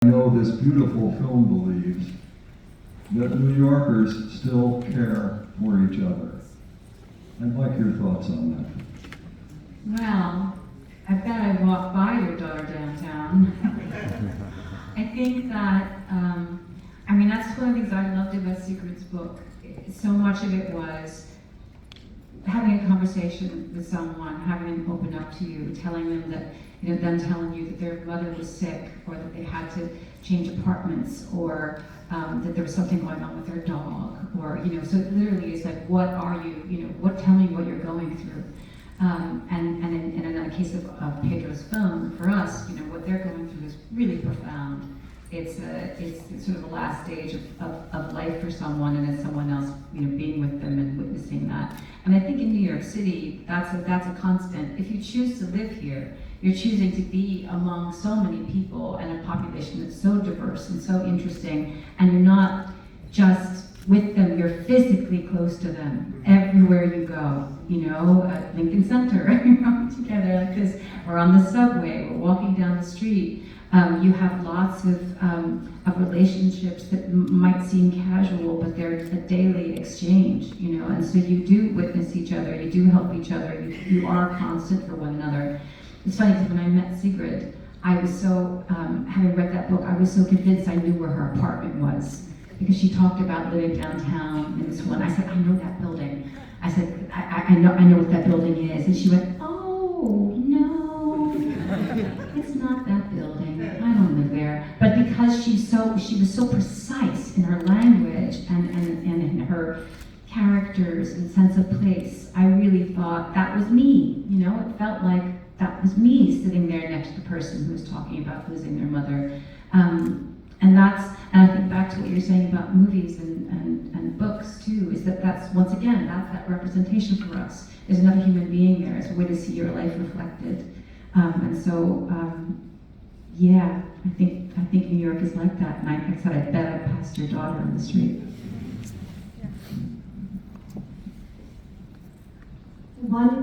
I know this beautiful film believes that New Yorkers still care for each other. I'd like your thoughts on that. Well, I bet I walked by your daughter downtown. I think that, that's one of the things I loved about Sigrid's book. So much of it was having a conversation with someone, having them open up to you, telling them that, them telling you that their mother was sick, or that they had to change apartments, or that there was something going on with their dog, or, so it literally is like, what are you, tell me what you're going through. And in another case of Pedro's film, for us, what they're going through is really profound. It's sort of the last stage of life for someone, and it's someone else, being with them and witnessing that. And I think in New York City, that's a constant. If you choose to live here, you're choosing to be among so many people and a population that's so diverse and so interesting, and you're not just with them, you're physically close to them everywhere you go. At Lincoln Center, you're together like this, or on the subway, or walking down the street. You have lots of relationships that might seem casual, but they're a daily exchange, and so you do witness each other, you do help each other, you are constant for one another. It's funny because when I met Sigrid, I was so, having read that book, I was so convinced I knew where her apartment was, because she talked about living downtown in this one. I said, I know that building. I said, I know what that building is. And she went, oh, no, it's not that building. I don't live there. But because she was so precise in her language and in her characters and sense of place, I really thought that was me. It felt like that was me sitting there next to the person who was talking about losing their mother. And I think back to what you're saying about movies and books too, is that's once again, that's that representation for us. There's another human being there. It's a way to see your life reflected. Yeah, I think New York is like that. And like I said, I bet I passed your daughter on the street. One